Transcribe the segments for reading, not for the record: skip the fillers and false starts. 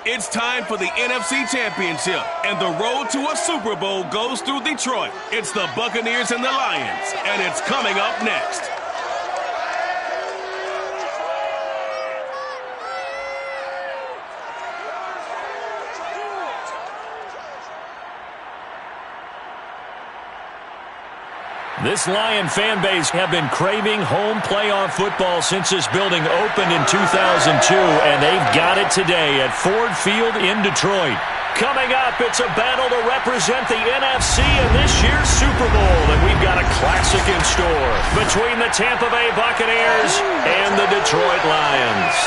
It's time for the NFC Championship, and the road to a Super Bowl goes through Detroit. It's the Buccaneers and the Lions, and it's coming up next. This Lion fan base have been craving home playoff football since this building opened in 2002, and they've got it today at Ford Field in Detroit. Coming up, it's a battle to represent the NFC in this year's Super Bowl, and we've got a classic in store between the Tampa Bay Buccaneers and the Detroit Lions.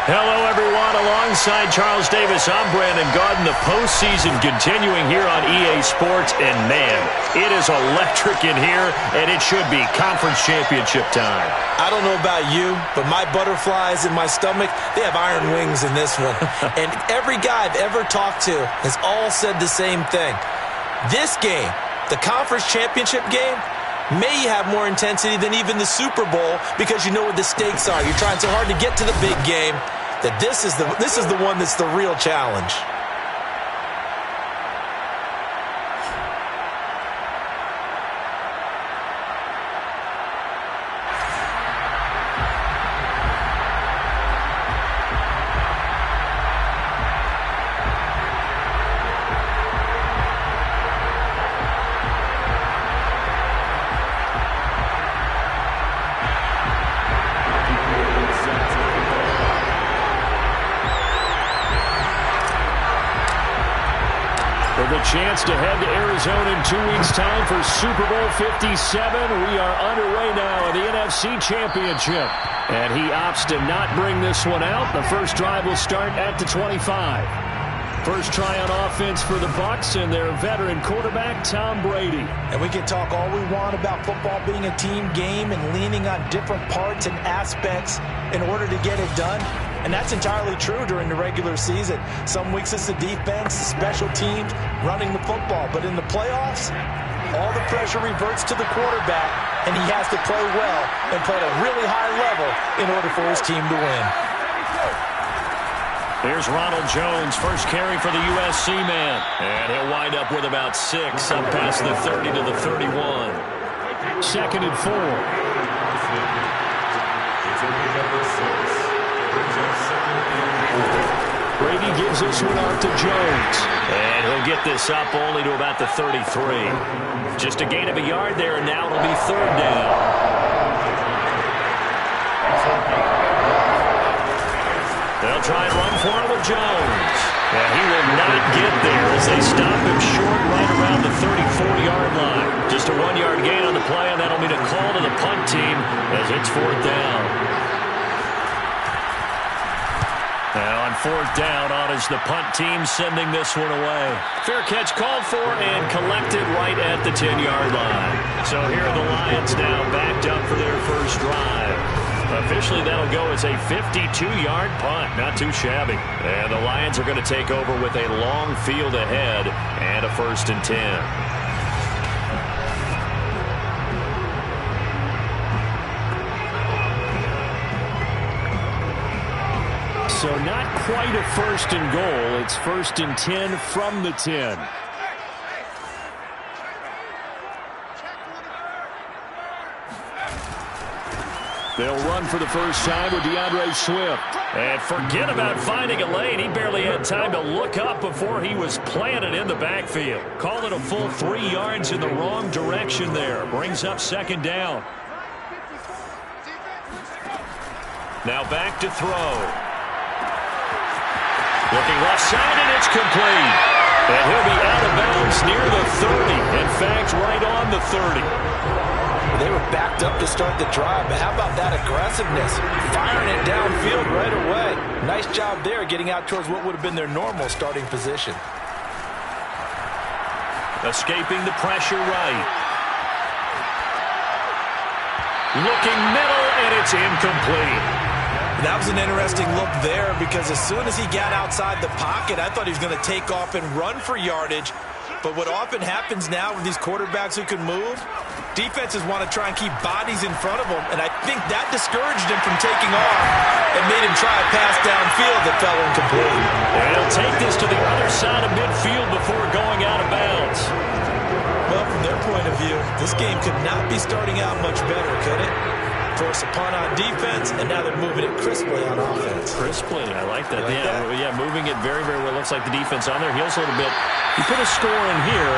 Hello, everyone. Alongside Charles Davis, I'm Brandon Garden. The postseason continuing here on EA Sports. And, man, it is electric in here, and it should be conference championship time. I don't know about you, but my butterflies in my stomach, they have iron wings in this one. And every guy I've ever talked to has all said the same thing. This game, the conference championship game, may have more intensity than even the Super Bowl because you know what the stakes are. You're trying so hard to get to the big game that this is the one that's the real challenge. Chance to head to Arizona in 2 weeks' time for Super Bowl 57. We are underway now in the NFC Championship. And he opts to not bring this one out. The first drive will start at the 25. First try on offense for the Bucs and their veteran quarterback, Tom Brady. And we can talk all we want about football being a team game and leaning on different parts and aspects in order to get it done. And that's entirely true during the regular season. Some weeks it's the defense, the special teams, running the football. But in the playoffs, all the pressure reverts to the quarterback, and he has to play well and play at a really high level in order for his team to win. Here's Ronald Jones, first carry for the USC man. And he'll wind up with about 6 up past the 30 to the 31. Second and 4. Brady gives this one out to Jones. And he'll get this up only to about the 33. Just a gain of a yard there, and now it'll be third down. They'll try and run for it with Jones. And he will not get there as they stop him short right around the 34-yard line. Just a 1-yard gain on the play, and that'll mean a call to the punt team as it's fourth down. Now on fourth down, on is the punt team sending this one away. Fair catch called for and collected right at the 10-yard line. So here are the Lions now backed up for their first drive. Officially, that'll go as a 52-yard punt. Not too shabby. And the Lions are going to take over with a long field ahead and a 1st and 10. So not quite a 1st and goal. It's 1st and 10 from the 10. They'll run for the first time with DeAndre Swift. And forget about finding a lane. He barely had time to look up before he was planted in the backfield. Call it a full 3 yards in the wrong direction there. Brings up second down. Now back to throw. Looking left side, and it's complete. And he'll be out of bounds near the 30. In fact, right on the 30. They were backed up to start the drive, but how about that aggressiveness? Firing it downfield right away. Nice job there getting out towards what would have been their normal starting position. Escaping the pressure right. Looking middle, and it's incomplete. That was an interesting look there because as soon as he got outside the pocket, I thought he was going to take off and run for yardage. But what often happens now with these quarterbacks who can move, Defenses want to try and keep bodies in front of them, and I think that discouraged him from taking off and made him try a pass downfield that fell incomplete. And he'll take this to the other side of midfield before going out of bounds. Well, from their point of view, this game could not be starting out much better, could it? Force a punt on defense, and now they're moving it crisply on offense. Crisply, I like that. Yeah, moving it very, very well. Looks like the defense on their heels a little bit. You put a score in here,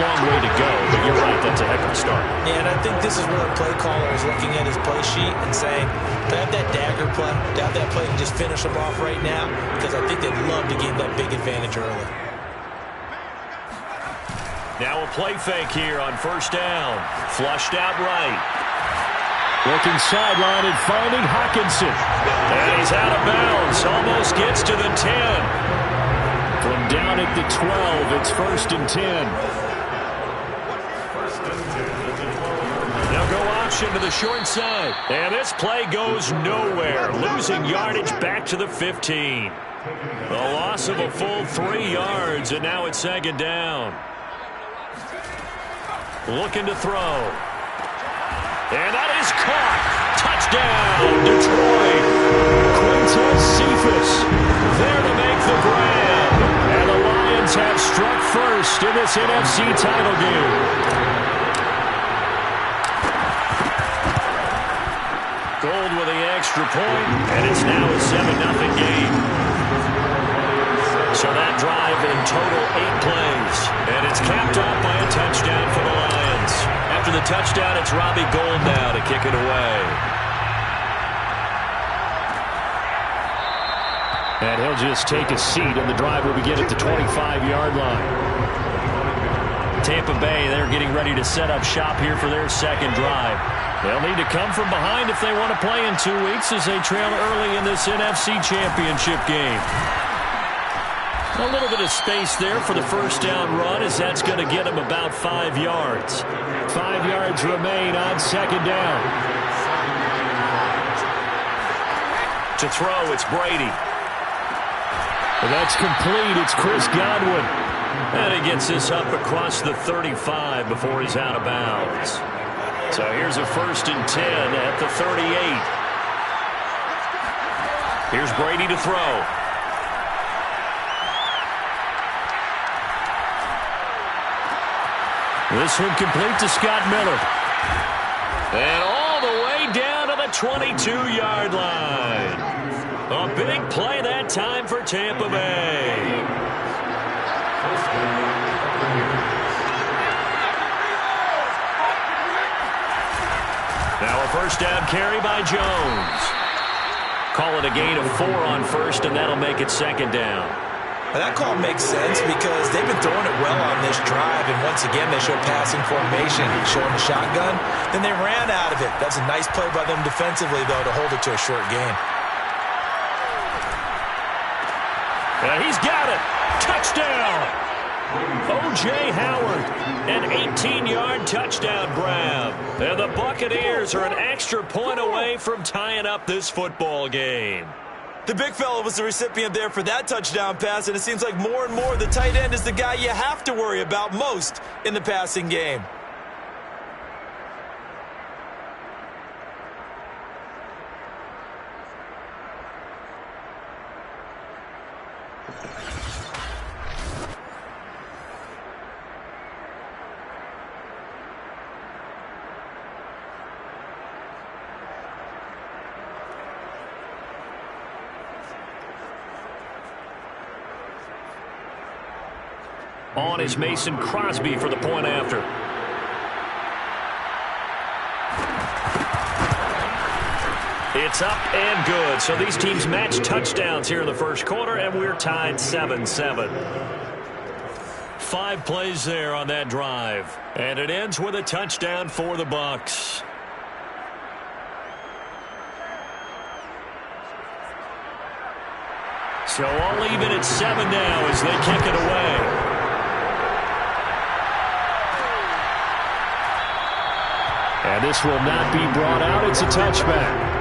long way to go, but you're right, that's a heck of a start. Yeah, and I think this is where the play caller is looking at his play sheet and saying, to have that dagger play, to have that play and just finish them off right now, because I think they'd love to gain that big advantage early. Now a play fake here on first down. Flushed out right. Looking sideline and finding Hawkinson. And he's out of bounds. Almost gets to the 10. From down at the 12, it's 1st and 10. They'll go option to the short side. And this play goes nowhere. Losing yardage back to the 15. The loss of a full 3 yards, and now it's 2nd down. Looking to throw. And that is caught. Touchdown, Detroit. Quintez Cephas there to make the grab. And the Lions have struck first in this NFC title game. Gold with the extra point, and it's now a 7-0 game. So that drive in total 8 plays. And it's capped off by a touchdown for the Lions. After the touchdown, it's Robbie Gould now to kick it away. And he'll just take a seat, and the drive will begin at the 25-yard line. Tampa Bay, they're getting ready to set up shop here for their second drive. They'll need to come from behind if they want to play in 2 weeks as they trail early in this NFC Championship game. A little bit of space there for the first down run, as that's going to get them about 5 yards. 5 yards remain on 2nd down. To throw, it's Brady. And that's complete. It's Chris Godwin. And he gets this up across the 35 before he's out of bounds. So here's a 1st and 10 at the 38. Here's Brady to throw. This one complete to Scott Miller. And all the way down to the 22-yard line. A big play that time for Tampa Bay. Now a first down carry by Jones. Call it a gain of 4 on first, and that'll make it 2nd down. Well, that call makes sense because they've been throwing it well on this drive, and once again they show passing formation, showing the shotgun. Then they ran out of it. That's a nice play by them defensively, though, to hold it to a short gain. He's got it. Touchdown. O.J. Howard, an 18-yard touchdown grab. And the Buccaneers are an extra point away from tying up this football game. The big fella was the recipient there for that touchdown pass, and it seems like more and more the tight end is the guy you have to worry about most in the passing game. On is Mason Crosby for the point after. It's up and good. So these teams match touchdowns here in the first quarter, and we're tied 7-7. 5 plays there on that drive. And it ends with a touchdown for the Bucs. So all even at 7 now as they kick it away. And this will not be brought out. It's a touchback.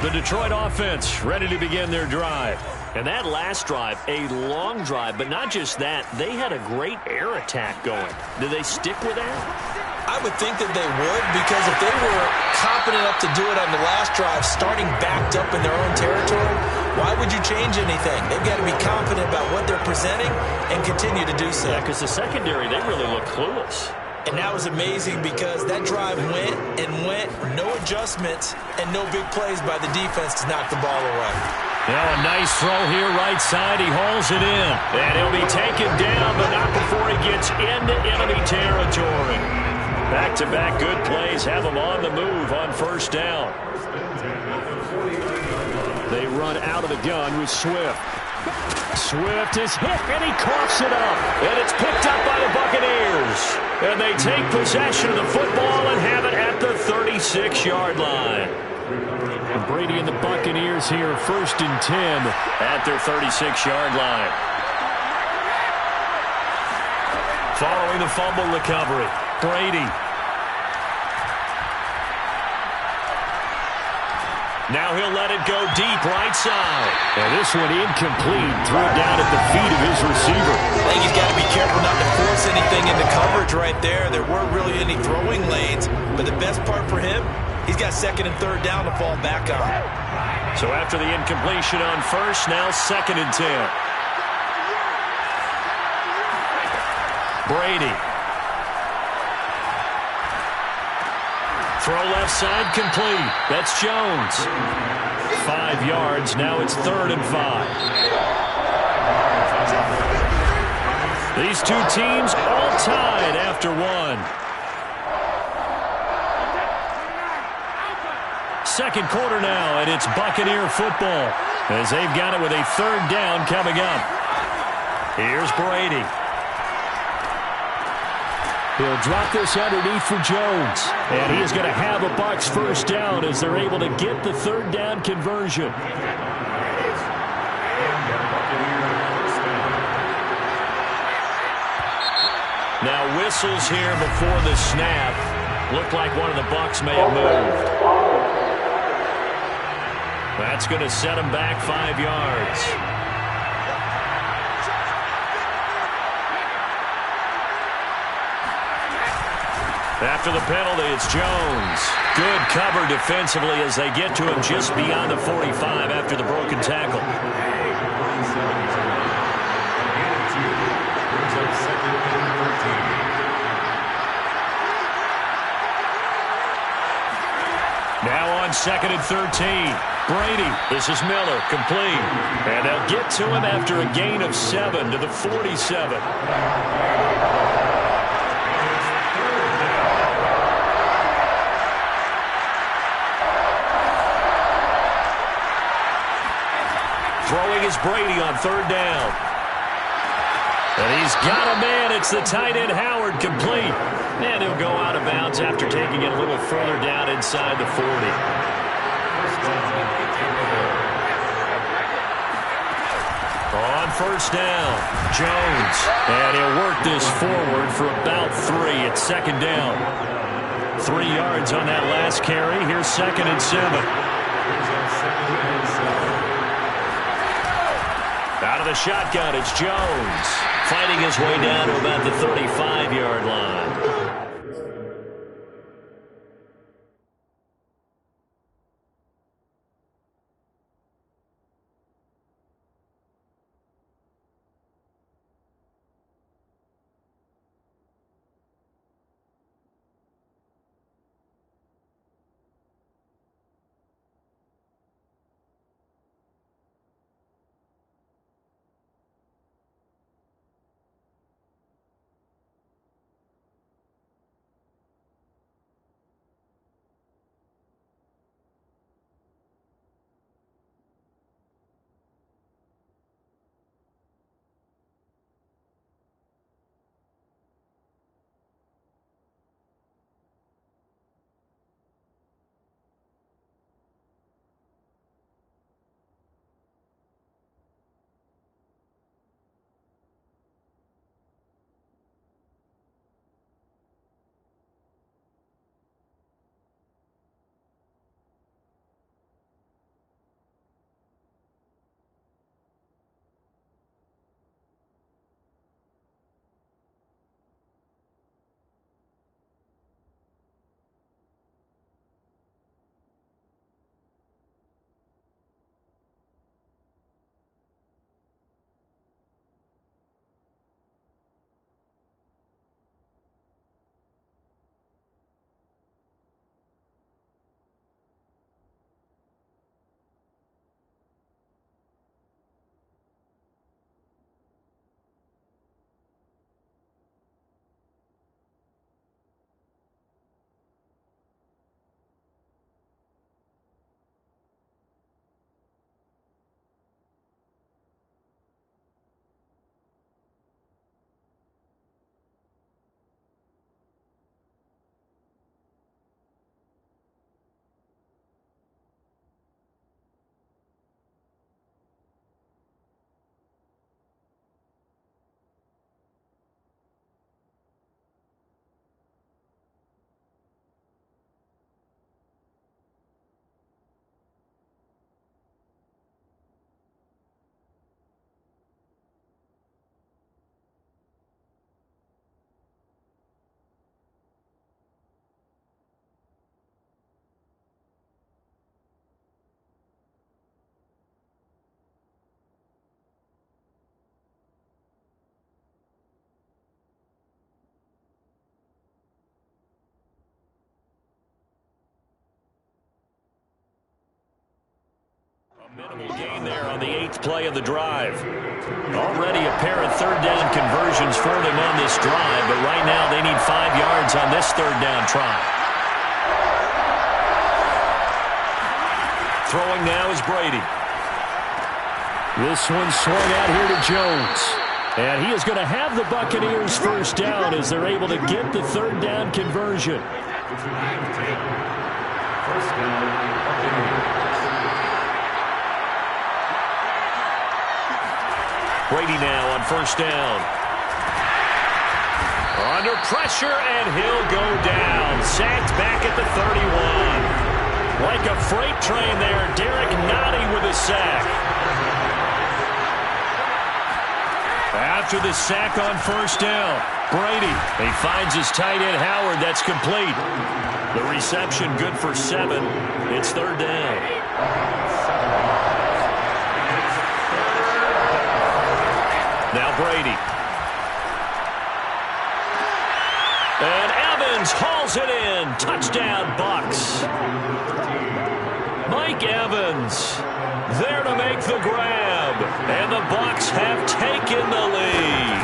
The Detroit offense ready to begin their drive. And that last drive, a long drive, but not just that. They had a great air attack going. Do they stick with that? I would think that they would, because if they were confident enough to do it on the last drive, starting backed up in their own territory, why would you change anything? They've got to be confident about what they're presenting and continue to do so. Yeah, because the secondary, they really look clueless. And that was amazing because that drive went and went, no adjustments, and no big plays by the defense to knock the ball away. Now a nice throw here, right side. He hauls it in. And he'll be taken down, but not before he gets into enemy territory. Back-to-back good plays have him on the move on first down. They run out of the gun with Swift. Swift is hit, and he coughs it up. And it's picked up by the Buccaneers. And they take possession of the football and have it at the 36-yard line. And Brady and the Buccaneers here, 1st and 10 at their 36-yard line. Following the fumble recovery, Brady. Now he'll let it go deep right side. And this one incomplete. Threw it down at the feet of his receiver. I think he's got to be careful not to force anything into coverage right there. There weren't really any throwing lanes. But the best part for him, he's got 2nd and 3rd down to fall back on. So after the incompletion on first, now 2nd and 10. Brady. Throw left side complete. That's Jones. 5 yards. Now it's 3rd and 5. These two teams all tied after one. Second quarter now, and it's Buccaneer football as they've got it with a 3rd down coming up. Here's Brady. He'll drop this underneath for Jones. And he is going to have a Bucs 1st down as they're able to get the 3rd down conversion. Now whistles here before the snap. Looked like one of the Bucs may have moved. That's going to set him back 5 yards. After the penalty, it's Jones. Good cover defensively as they get to him just beyond the 45 after the broken tackle. Now on 2nd and 13. Brady, this is Miller, complete. And they'll get to him after a gain of 7 to the 47. Throwing is Brady on 3rd down. And he's got a man. It's the tight end Howard, complete. And he'll go out of bounds after taking it a little further down inside the 40. On 1st down, Jones. And he'll work this forward for about 3. It's 2nd down. 3 yards on that last carry. Here's 2nd and 7. Out of the shotgun, it's Jones. Fighting his way down to about the 35-yard line. Gain there on the 8th play of the drive. Already a pair of third down conversions for them on this drive, but right now they need 5 yards on this third down try. Throwing now is Brady. This one swung out here to Jones. And he is going to have the Buccaneers first down as they're able to get the third down conversion. Brady now on first down. Under pressure, and he'll go down. Sacked back at the 31. Like a freight train there, Derek Nottie with a sack. After the sack on first down, Brady, he finds his tight end Howard. That's complete. The reception good for 7. It's third down. Now Brady. And Evans hauls it in. Touchdown, Bucks. Mike Evans there to make the grab. And the Bucks have taken the lead.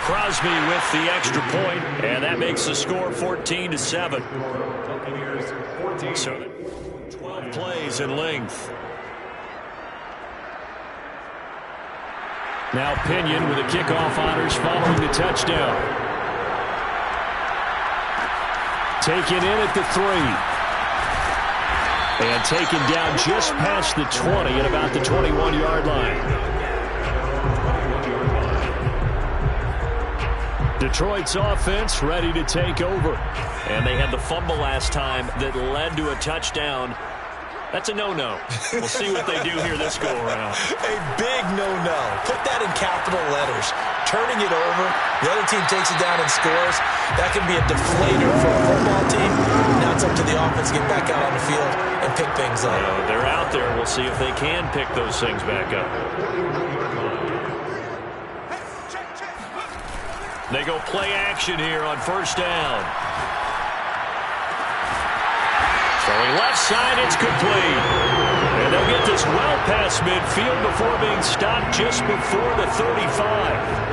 Crosby with the extra point, and that makes the score 14-7. So 12 plays in length. Now Pinion with the kickoff honors following the touchdown. Taken in at the 3. And taken down just past the 20 at about the 21-yard line. Detroit's offense ready to take over. And they had the fumble last time that led to a touchdown. That's a no-no. We'll see what they do here this go-around. A big no-no. Put that in capital letters. Turning it over, the other team takes it down and scores. That can be a deflator for a football team. Now it's up to the offense to get back out on the field and pick things up. They're out there. We'll see if they can pick those things back up. They go play action here on first down. Throwing left side, it's complete. And they'll get this well past midfield before being stopped just before the 35.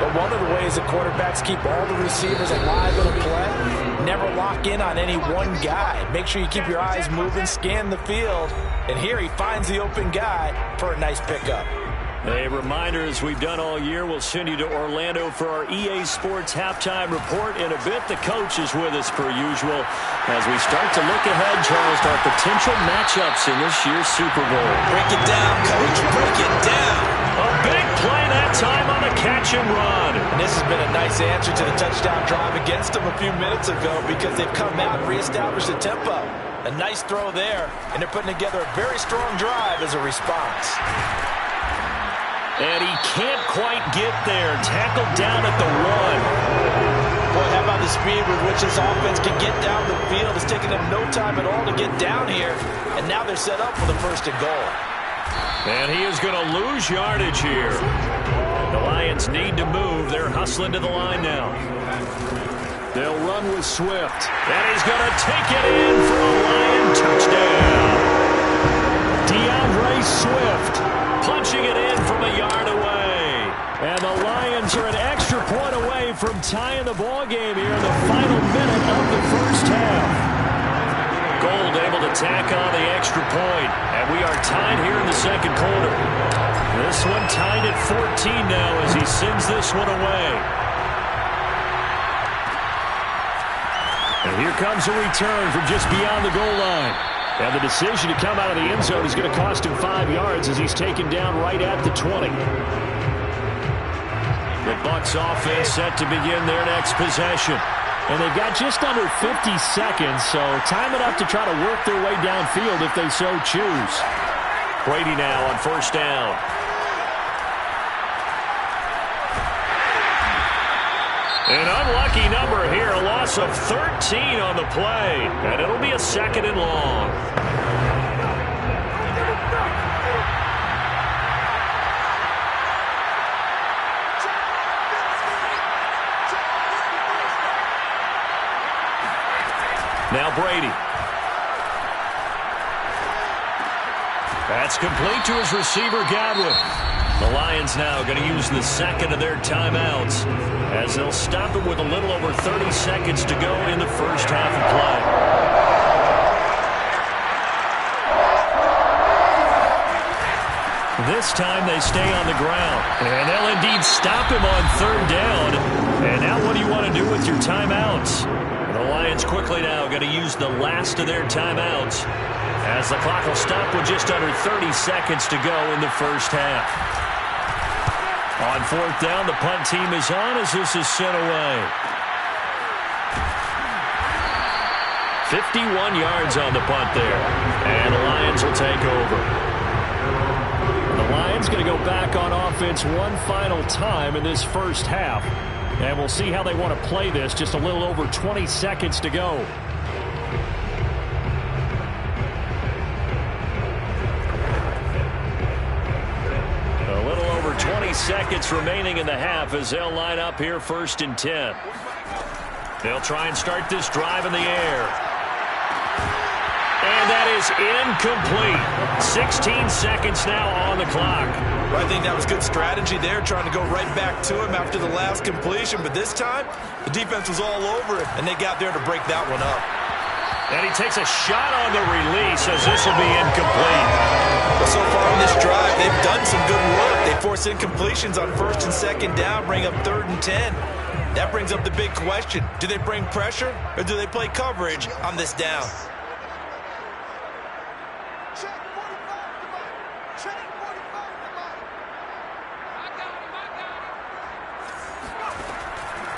But one of the ways that quarterbacks keep all the receivers alive in a play, never lock in on any one guy. Make sure you keep your eyes moving, scan the field. And here he finds the open guy for a nice pickup. A reminder, as we've done all year, we'll send you to Orlando for our EA Sports halftime report. In a bit, the coach is with us per usual as we start to look ahead, Charles, to our potential matchups in this year's Super Bowl. Break it down, Coach. Break it down. A big play that time on a catch and run. And this has been a nice answer to the touchdown drive against them a few minutes ago because they've come out and reestablished the tempo. A nice throw there, and they're putting together a very strong drive as a response. And he can't quite get there. Tackled down at the 1. Boy, how about the speed with which this offense can get down the field? It's taken them no time at all to get down here. And now they're set up for the first and goal. And he is going to lose yardage here. The Lions need to move. They're hustling to the line now. They'll run with Swift. And he's going to take it in for a Lion touchdown. DeAndre Swift punching it in from a yard away. And the Lions are an extra point away from tying the ball game here in the final minute of the first half. Gold able to tack on the extra point. And we are tied here in the second quarter. This one tied at 14 now as he sends this one away. And here comes a return from just beyond the goal line. And the decision to come out of the end zone is going to cost him 5 yards as he's taken down right at the 20. The Bucs offense set to begin their next possession. And they've got just under 50 seconds, so time enough to try to work their way downfield if they so choose. Brady now on first down. An unlucky number here, a loss of 13 on the play, and it'll be a second and long. Now Brady. That's complete to his receiver, Godwin. The Lions now going to use the second of their timeouts as they'll stop it with a little over 30 seconds to go in the first half of play. This time they stay on the ground, and they'll indeed stop him on third down. And now what do you want to do with your timeouts? The Lions quickly now going to use the last of their timeouts as the clock will stop with just under 30 seconds to go in the first half. On fourth down, the punt team is on as this is sent away. 51 yards on the punt there, and the Lions will take over. The Lions going to go back on offense one final time in this first half. And we'll see how they want to play this. Just a little over 20 seconds to go. A little over 20 seconds remaining in the half as they'll line up here first and 10. They'll try and start this drive in the air. And that is incomplete. 16 seconds now on the clock. Well, I think that was good strategy there, trying to go right back to him after the last completion. But this time, the defense was all over it, and they got there to break that one up. And he takes a shot on the release as this will be incomplete. But so far on this drive, they've done some good work. They force incompletions on first and second down, bring up third and 10. That brings up the big question. Do they bring pressure, or do they play coverage on this down?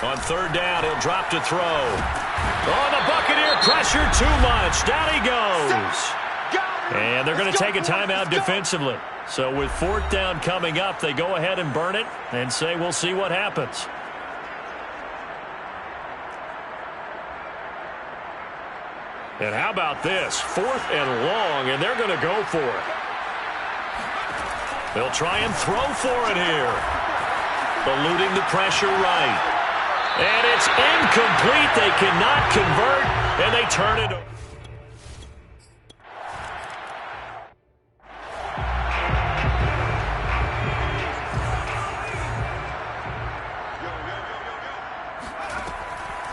On third down, he'll drop to throw. Oh, the Buccaneer pressure too much. Down he goes. And they're going to take a timeout defensively. So with fourth down coming up, they go ahead and burn it and say we'll see what happens. And how about this? Fourth and long, and they're going to go for it. They'll try and throw for it here. Eluding the pressure right. And it's incomplete. They cannot convert, and they turn it over.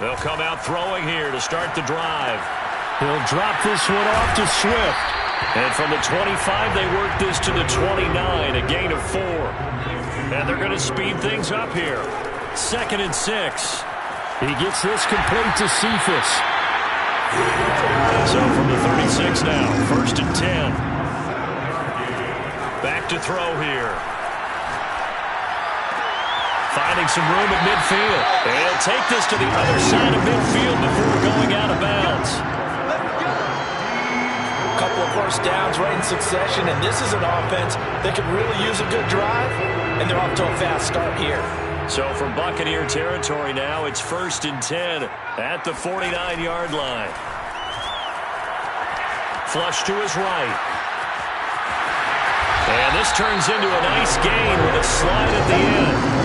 They'll come out throwing here to start the drive. He'll drop this one off to Swift. And from the 25, they work this to the 29, a gain of 4. And they're going to speed things up here. 2nd and 6. He gets this complete to Cephas. So from the 36 now, 1st and 10. Back to throw here. Finding some room at midfield. And he'll take this to the other side of midfield before going out of bounds. A couple of first downs right in succession, and this is an offense that could really use a good drive, and they're off to a fast start here. So from Buccaneer territory now, it's 1st and 10 at the 49-yard line. Flush to his right. And this turns into a nice gain with a slide at the end.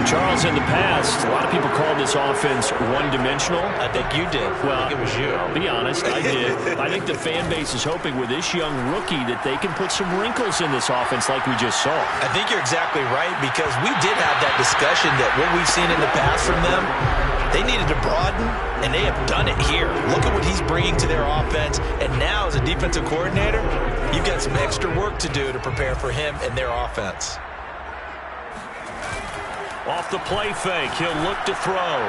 Charles, in the past, a lot of people called this offense one-dimensional. I think you did. Well, I think it was you. I'll be honest, I did. I think the fan base is hoping with this young rookie that they can put some wrinkles in this offense like we just saw. I think you're exactly right, because we did have that discussion that what we've seen in the past from them, they needed to broaden, and they have done it here. Look at what he's bringing to their offense, and now as a defensive coordinator, you've got some extra work to do to prepare for him and their offense. Off the play fake, he'll look to throw.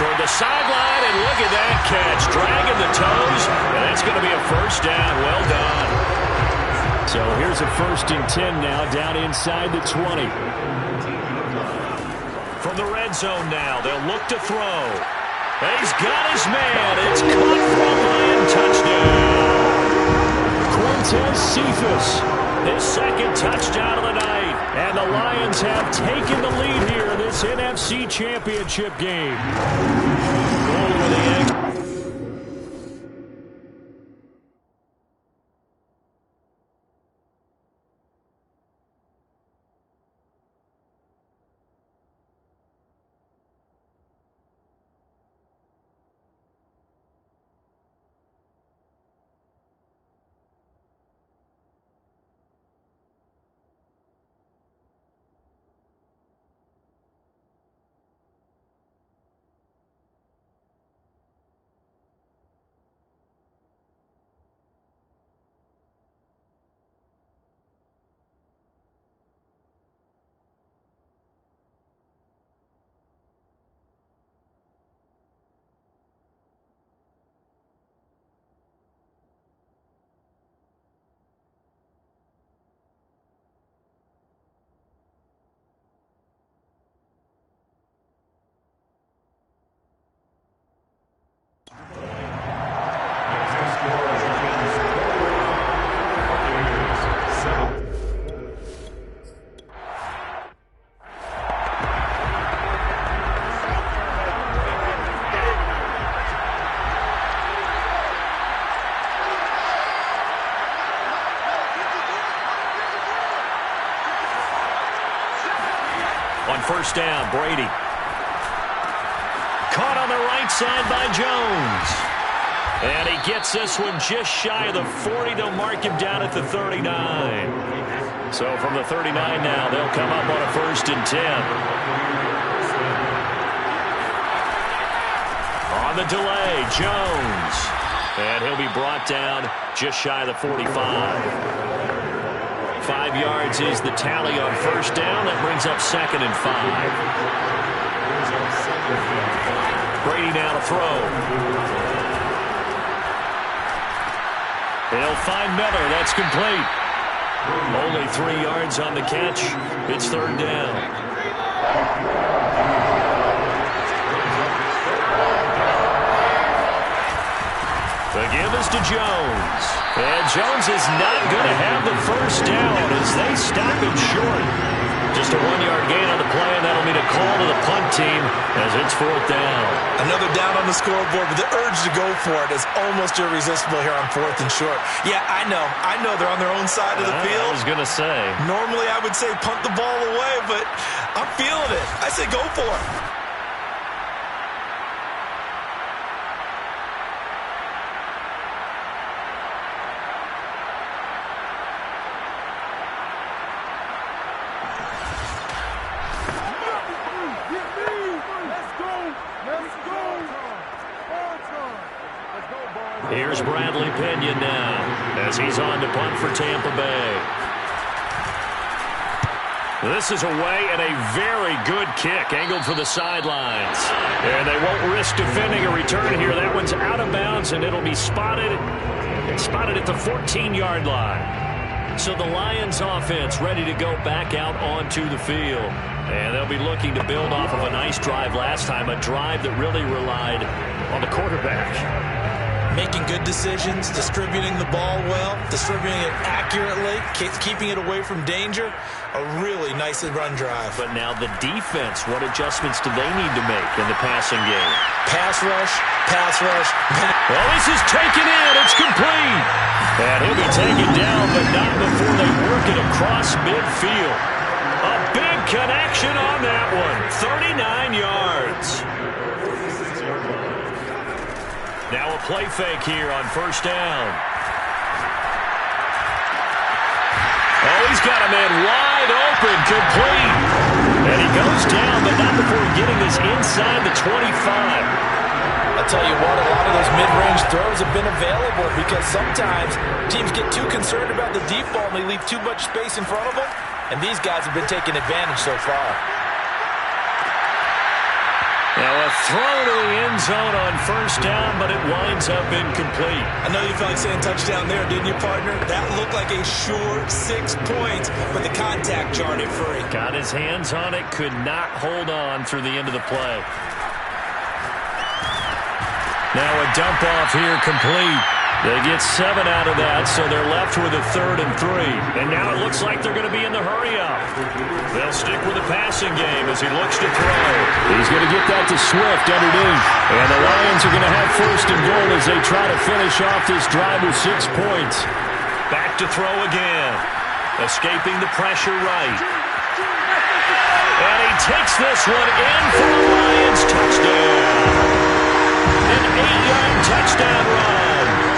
Toward the sideline, and look at that catch. Dragging the toes, and that's going to be a first down. Well done. So here's a 1st and 10 now, down inside the 20. From the red zone now, they'll look to throw. And he's got his man. It's caught for a Lion touchdown. Quintez Cephas, his 2nd touchdown of the night. And the Lions have taken the lead here in this NFC Championship game. Goal with the egg. first down. Brady. Caught on the right side by Jones. And he gets this one just shy of the 40. They'll mark him down at the 39. So from the 39 now, they'll come up on a 1st and 10. On the delay, Jones. And he'll be brought down just shy of the 45. 5 yards is the tally on first down. That brings up 2nd and 5. Brady now to throw. He'll find Miller. That's complete. Only 3 yards on the catch. It's 3rd down. The give is to Jones. And Jones is not going to have the first down as they stop him short. Just a 1-yard gain on the play, and that'll mean a call to the punt team as it's 4th down. Another down on the scoreboard, but the urge to go for it is almost irresistible here on 4th and short. Yeah, I know they're on their own side of the field. I was going to say. Normally I would say punt the ball away, but I'm feeling it. I say go for it. Here's Bradley Pinion now as he's on to punt for Tampa Bay. This is away and a very good kick angled for the sidelines. And they won't risk defending a return here. That one's out of bounds and it'll be spotted at the 14-yard line. So the Lions offense ready to go back out onto the field. And they'll be looking to build off of a nice drive last time, a drive that really relied on the quarterback. Making good decisions, distributing the ball well, distributing it accurately, keeping it away from danger. A really nice run drive. But now the defense, what adjustments do they need to make in the passing game? Pass rush, pass rush. Well, this is taken in. It's complete. And he'll be taken down, but not before they work it across midfield. A big connection on that one. 39 yards. Now a play fake here on first down. Oh, he's got a man wide open, complete. And he goes down, but not before getting this inside the 25. I'll tell you what, a lot of those mid-range throws have been available because sometimes teams get too concerned about the deep ball and they leave too much space in front of them. And these guys have been taking advantage so far. Now a throw to the end zone on first down, but it winds up incomplete. I know you felt like saying touchdown there, didn't you, partner? That looked like a short 6 points, but the contact jarred it free. Got his hands on it, could not hold on through the end of the play. Now a dump off here complete. They get 7 out of that, so they're left with a 3rd and 3. And now it looks like they're going to be in the hurry-up. They'll stick with the passing game as he looks to throw. He's going to get that to Swift underneath. And the Lions are going to have 1st and goal as they try to finish off this drive with 6 points. Back to throw again. Escaping the pressure right. And he takes this one in for the Lions touchdown. An 8-yard touchdown run.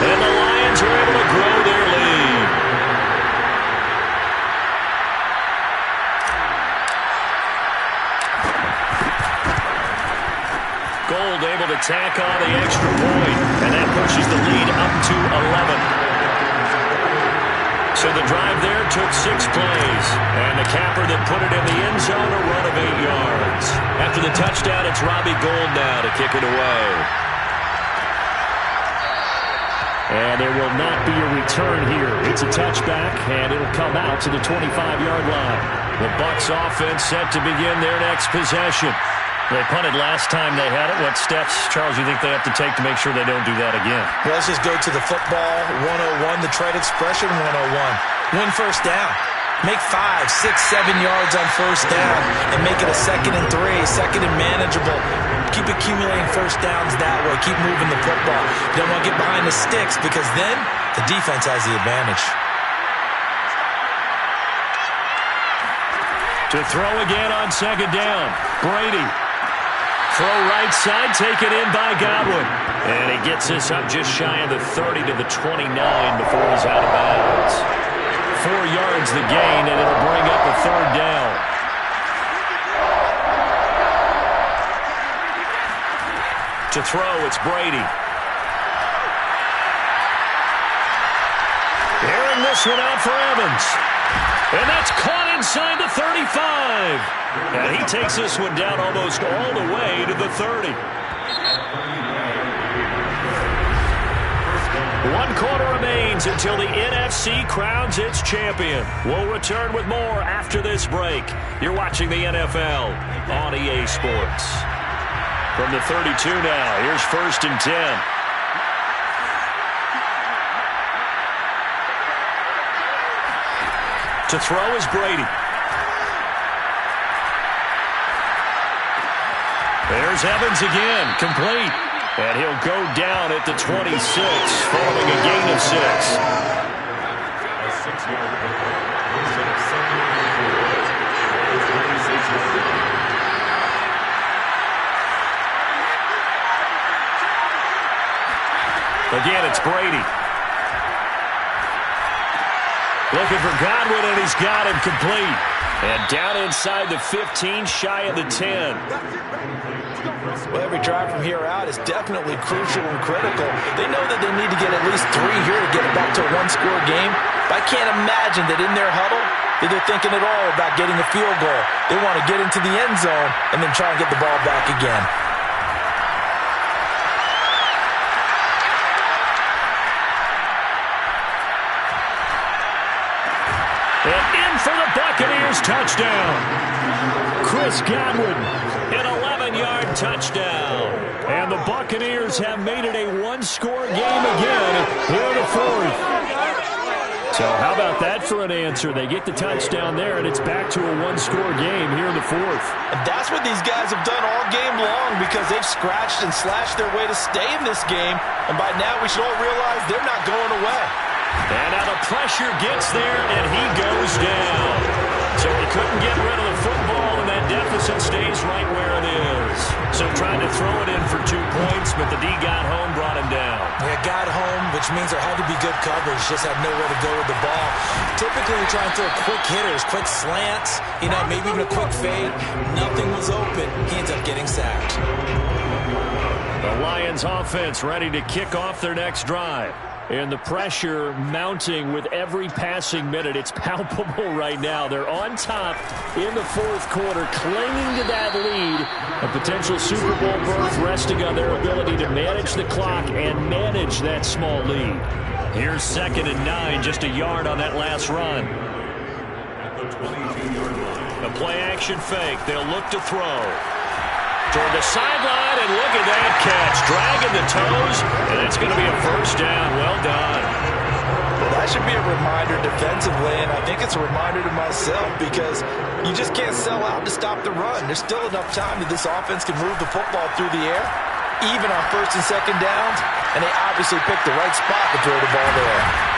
And the Lions are able to grow their lead. Gold able to tack on the extra point, and that pushes the lead up to 11. So the drive there took 6 plays, and the capper that put it in the end zone, a run of 8 yards. After the touchdown, it's Robbie Gould now to kick it away. And there will not be a return here. It's a touchback, and it'll come out to the 25-yard line. The Bucs offense set to begin their next possession. They punted last time they had it. What steps, Charles, you think they have to take to make sure they don't do that again? Well, let's just go to the football 101, the trade expression 101. Win first down. Make 5, 6, 7 yards on first down and make it a 2nd and 3, 2nd and manageable. Keep accumulating first downs that way. Keep moving the football. You don't want to get behind the sticks because then the defense has the advantage. To throw again on second down. Brady. Throw right side, taken in by Godwin. And he gets this up just shy of the 30 to the 29 before he's out of bounds. 4 yards the gain, and it'll bring up a third down. To throw, it's Brady. Airing this one out for Evans. And that's caught inside the 35. And he takes this one down almost all the way to the 30. 1 quarter remains until the NFC crowns its champion. We'll return with more after this break. You're watching the NFL on EA Sports. From the 32 now, here's 1st and 10. To throw is Brady. There's Evans again, complete. And he'll go down at the 26, following a gain of 6. Again, it's Brady. Looking for Godwin, and he's got him complete. And down inside the 15, shy of the 10. Well, every drive from here out is definitely crucial and critical. They know that they need to get at least 3 here to get it back to a one-score game. But I can't imagine that in their huddle that they're thinking at all about getting a field goal. They want to get into the end zone and then try and get the ball back again. And in for the Buccaneers touchdown. Chris Godwin, an 11-yard touchdown. And the Buccaneers have made it a one-score game again here in the 4th. So how about that for an answer? They get the touchdown there, and it's back to a one-score game here in the 4th. And that's what these guys have done all game long because they've scratched and slashed their way to stay in this game. And by now we should all realize they're not going away. And now the pressure gets there, and he goes down. So he couldn't get rid of the football, and that deficit stays right where it is. So trying to throw it in for 2 points, but the D got home, brought him down. Yeah, got home, which means there had to be good coverage. Just had nowhere to go with the ball. Typically, you're trying to throw quick hitters, quick slants, maybe even a quick fade. Nothing was open. He ends up getting sacked. The Lions offense ready to kick off their next drive. And the pressure mounting with every passing minute. It's palpable right now. They're on top in the 4th quarter, clinging to that lead. A potential Super Bowl berth resting on their ability to manage the clock and manage that small lead. Here's 2nd and 9, just a yard on that last run. A play-action fake. They'll look to throw. Toward the sideline, and look at that catch. Dragging the toes, and it's going to be a first down. Well done. Well, that should be a reminder defensively, and I think it's a reminder to myself because you just can't sell out to stop the run. There's still enough time that this offense can move the football through the air, even on 1st and 2nd downs, and they obviously picked the right spot to throw the ball there.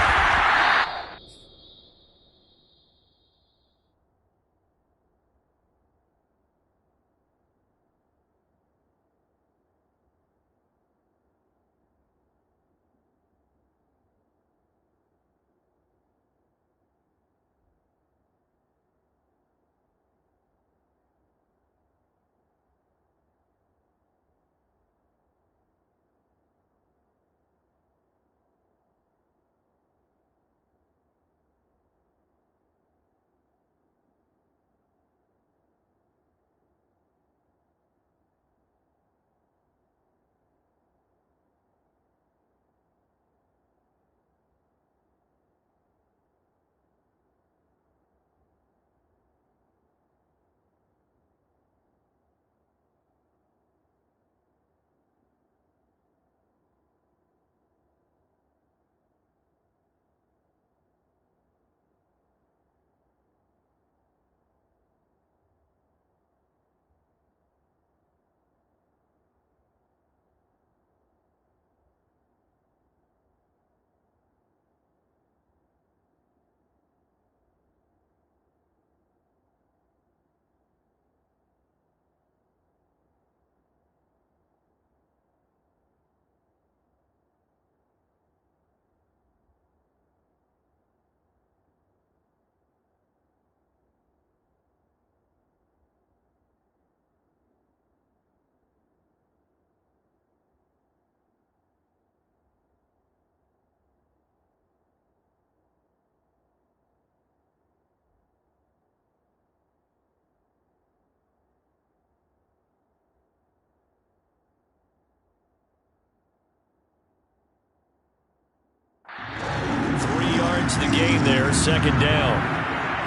yards the gain there, second down.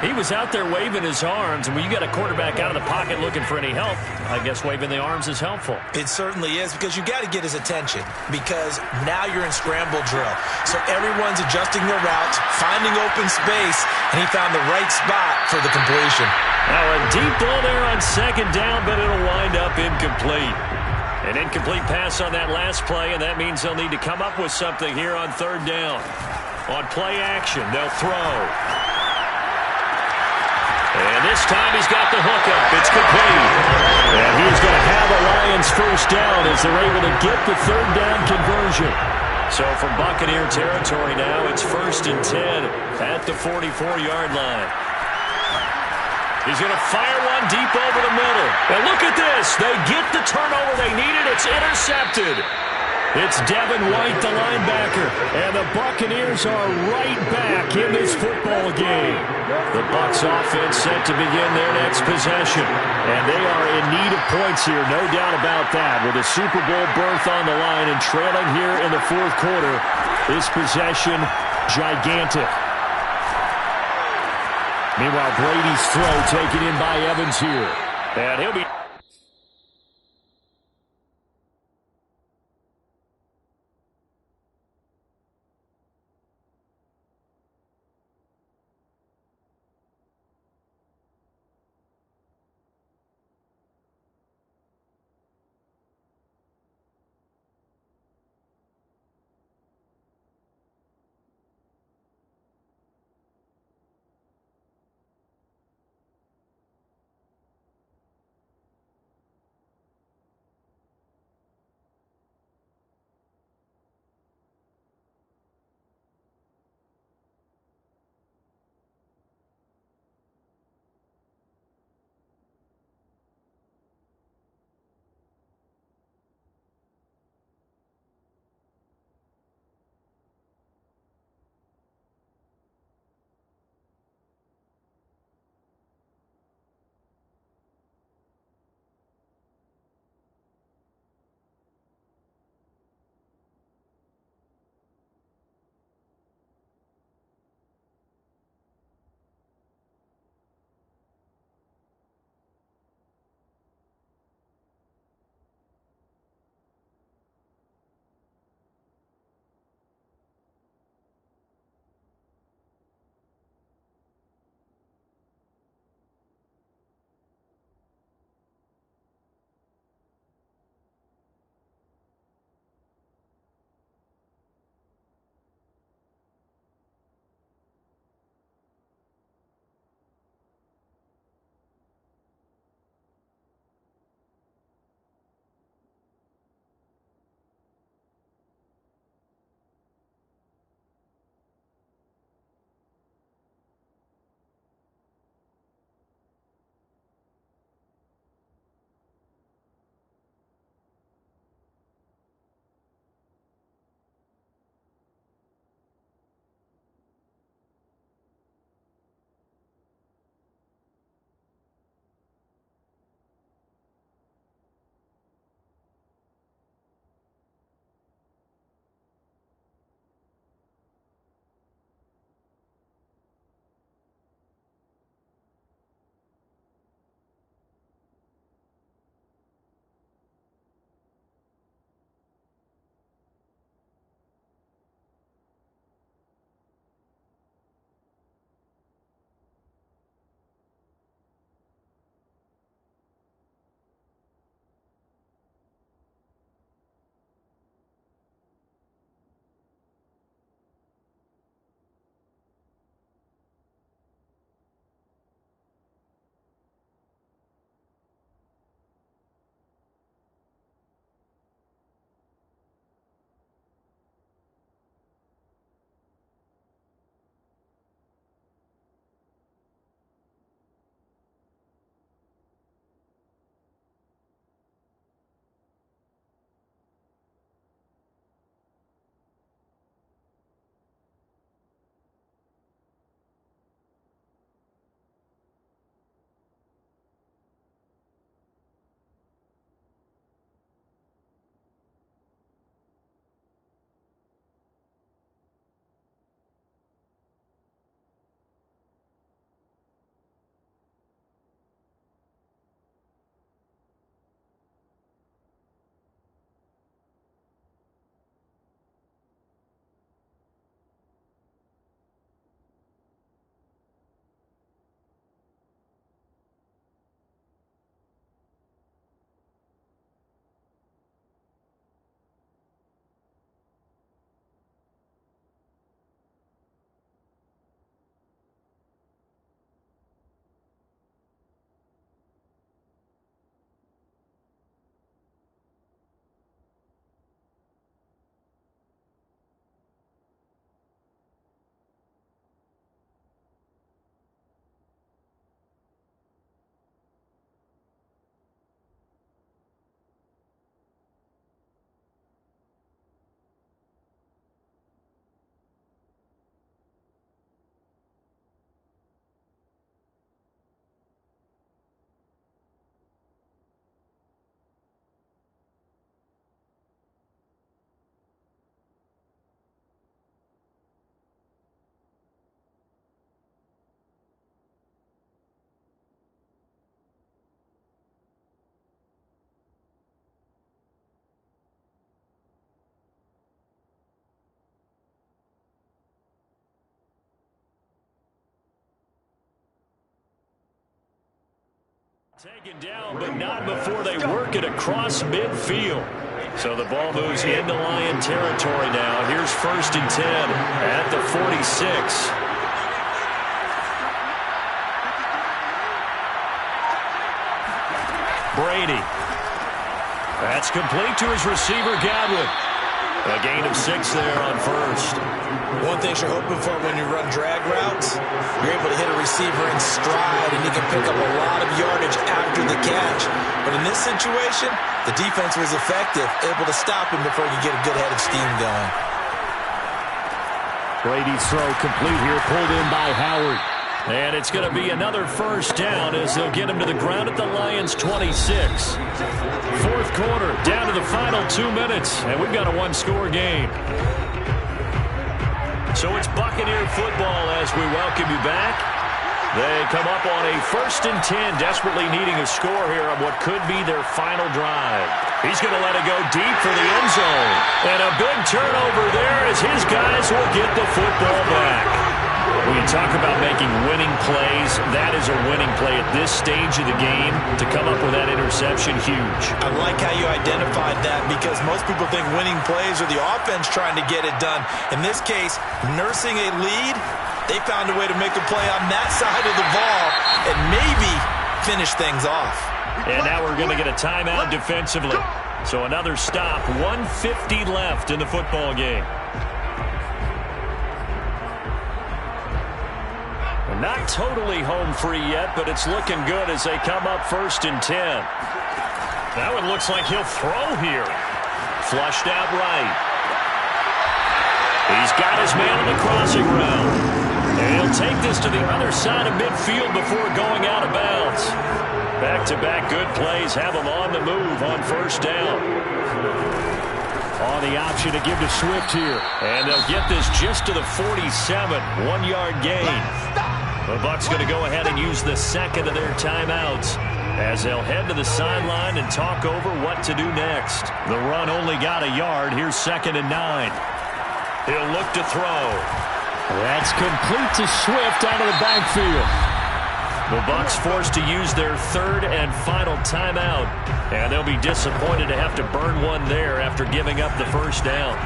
He was out there waving his arms, and when you got a quarterback out of the pocket looking for any help, I guess waving the arms is helpful. It certainly is, because you got to get his attention, because now you're in scramble drill. So everyone's adjusting their routes, finding open space, and he found the right spot for the completion. Now a deep ball there on second down, but it'll wind up incomplete. An incomplete pass on that last play, and that means they'll need to come up with something here on third down. On play action, they'll throw. And this time he's got the hookup. It's complete. And he's going to have a Lions first down as they're able to get the third down conversion. So from Buccaneer territory now, it's 1st and 10 at the 44-yard line. He's going to fire one deep over the middle. And look at this. They get the turnover they needed. It's intercepted. It's Devin White, the linebacker, and the Buccaneers are right back in this football game. The Bucs offense set to begin their next possession, and they are in need of points here, no doubt about that. With a Super Bowl berth on the line and trailing here in the fourth quarter, this possession gigantic. Meanwhile, Brady's throw taken in by Evans here, and he'll be... Taken down, but not before they work it across midfield. So the ball moves into Lion territory now. Here's 1st and 10 at the 46. Brady. That's complete to his receiver, Godwin. A gain of 6 there on 1st. One thing you're hoping for when you run drag routes, you're able to hit a receiver in stride, and he can pick up a lot of yardage after the catch. But in this situation, the defense was effective, able to stop him before he could get a good head of steam going. Brady's throw complete here, pulled in by Howard. And it's going to be another 1st down as they'll get him to the ground at the Lions' 26. 4th quarter, down to the final 2 minutes, and we've got a 1-score game. So it's Buccaneer football as we welcome you back. They come up on a 1st and 10, desperately needing a score here on what could be their final drive. He's going to let it go deep for the end zone. And a big turnover there as his guys will get the football back. When you talk about making winning plays, that is a winning play at this stage of the game. To come up with that interception, huge. I like how you identified that because most people think winning plays are the offense trying to get it done. In this case, nursing a lead, they found a way to make a play on that side of the ball and maybe finish things off. And now we're going to get a timeout defensively. So another stop, 1:50 left in the football game. Not totally home free yet, but it's looking good as they come up 1st and 10. That one looks like he'll throw here. Flushed out right. He's got his man on the crossing route. And he'll take this to the other side of midfield before going out of bounds. Back-to-back good plays have him on the move on 1st down. On the option to give to Swift here. And they'll get this just to the 47. 1-yard gain. The Bucs going to go ahead and use the 2nd of their timeouts as they'll head to the sideline and talk over what to do next. The run only got a yard. Here's 2nd and 9. He'll look to throw. That's complete to Swift out of the backfield. The Bucs forced to use their 3rd and final timeout, and they'll be disappointed to have to burn one there after giving up the 1st down.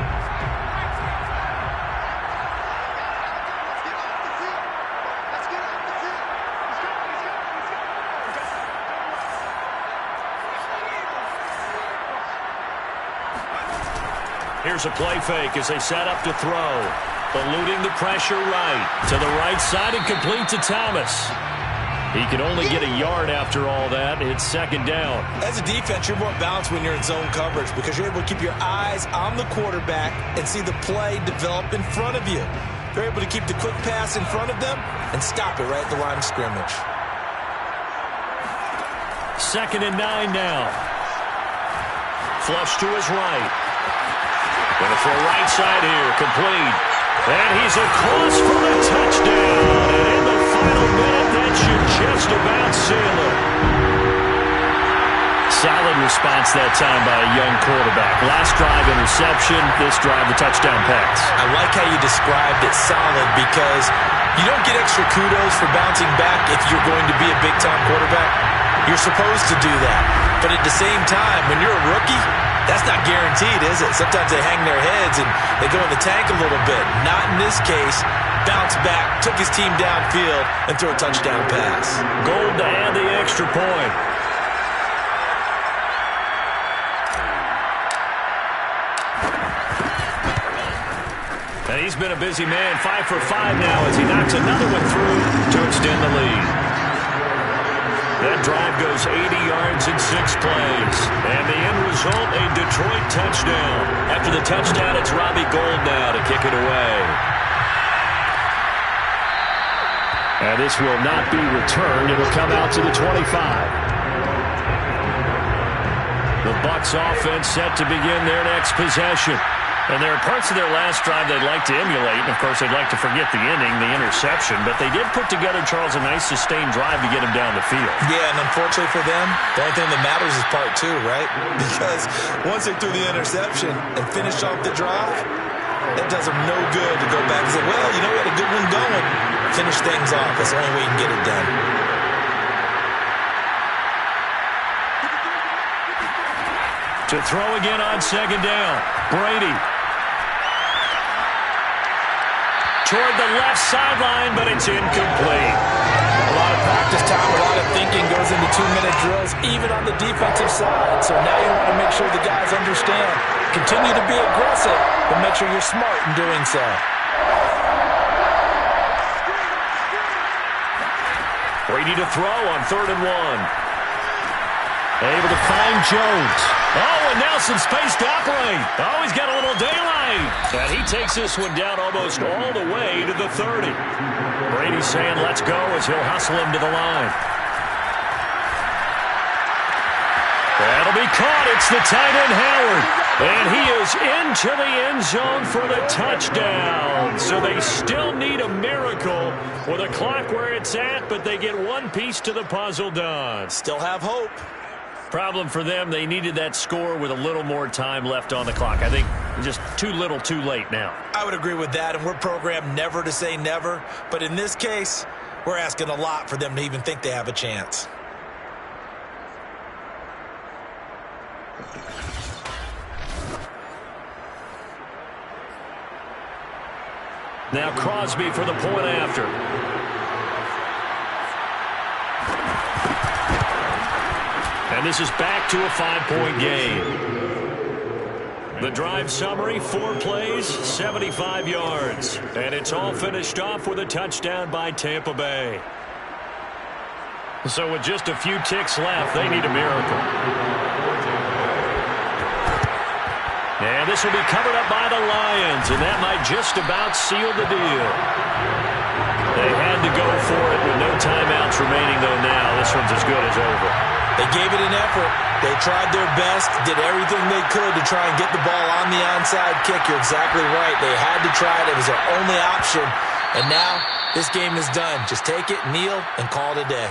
Here's a play fake as they set up to throw. Eluding the pressure right. To the right side and complete to Thomas. He can only get a yard after all that. It's 2nd down. As a defense, you're more balanced when you're in zone coverage because you're able to keep your eyes on the quarterback and see the play develop in front of you. You're able to keep the quick pass in front of them and stop it right at the line of scrimmage. 2nd and 9 now. Flush to his right. Going to throw right side here, complete. And he's across for a touchdown. And in the final minute, that should just about seal it. Solid response that time by a young quarterback. Last drive, interception. This drive, the touchdown pass. I like how you described it solid because you don't get extra kudos for bouncing back if you're going to be a big-time quarterback. You're supposed to do that. But at the same time, when you're a rookie, that's not guaranteed, is it? Sometimes they hang their heads and they go in the tank a little bit. Not in this case. Bounce back, took his team downfield, and threw a touchdown pass. Gold to add the extra point. And he's been a busy man, 5 for 5 now as he knocks another one through to extend the lead. That drive goes 80 yards in 6 plays. And the end result, a Detroit touchdown. After the touchdown, it's Robbie Gould now to kick it away. And this will not be returned. It will come out to the 25. The Bucs offense set to begin their next possession. And there are parts of their last drive they'd like to emulate. And, of course, they'd like to forget the inning, the interception. But they did put together, Charles, a nice sustained drive to get him down the field. Yeah, and unfortunately for them, the only thing that matters is part 2, right? Because once they threw the interception and finished off the drive, it does them no good to go back and say, well, you know, we had a good one going. Finish things off. That's the only way you can get it done. To throw again on second down. Brady. Toward the left sideline, but it's incomplete. A lot of practice time, a lot of thinking goes into 2-minute drills, even on the defensive side. So now you want to make sure the guys understand. Continue to be aggressive, but make sure you're smart in doing so. Brady to throw on 3rd and 1. Able to find Jones. Oh, and now some space to operate. Oh, he's got a little daylight. And he takes this one down almost all the way to the 30. Brady's saying let's go as he'll hustle him to the line. That'll be caught. It's the tight end, Howard. And he is into the end zone for the touchdown. So they still need a miracle with a clock where it's at, but they get one piece to the puzzle done. Still have hope. Problem for them, they needed that score with a little more time left on the clock. I think just too little too late now. I would agree with that, and we're programmed never to say never. But in this case, we're asking a lot for them to even think they have a chance. Now Crosby for the point after. And this is back to a 5-point game. The drive summary, 4 plays, 75 yards. And it's all finished off with a touchdown by Tampa Bay. So with just a few ticks left, they need a miracle. And this will be covered up by the Lions, and that might just about seal the deal. They had to go for it with no timeouts remaining, though now this one's as good as over. They gave it an effort. They tried their best, did everything they could to try and get the ball on the onside kick. You're exactly right. They had to try it. It was their only option. And now this game is done. Just take it, kneel, and call it a day.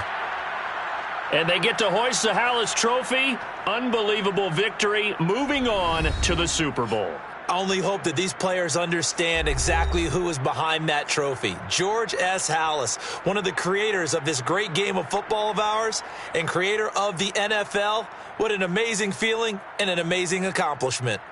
And they get to hoist the Hallis Trophy. Unbelievable victory. Moving on to the Super Bowl. I only hope that these players understand exactly who is behind that trophy. George S. Hallis, one of the creators of this great game of football of ours and creator of the NFL. What an amazing feeling and an amazing accomplishment.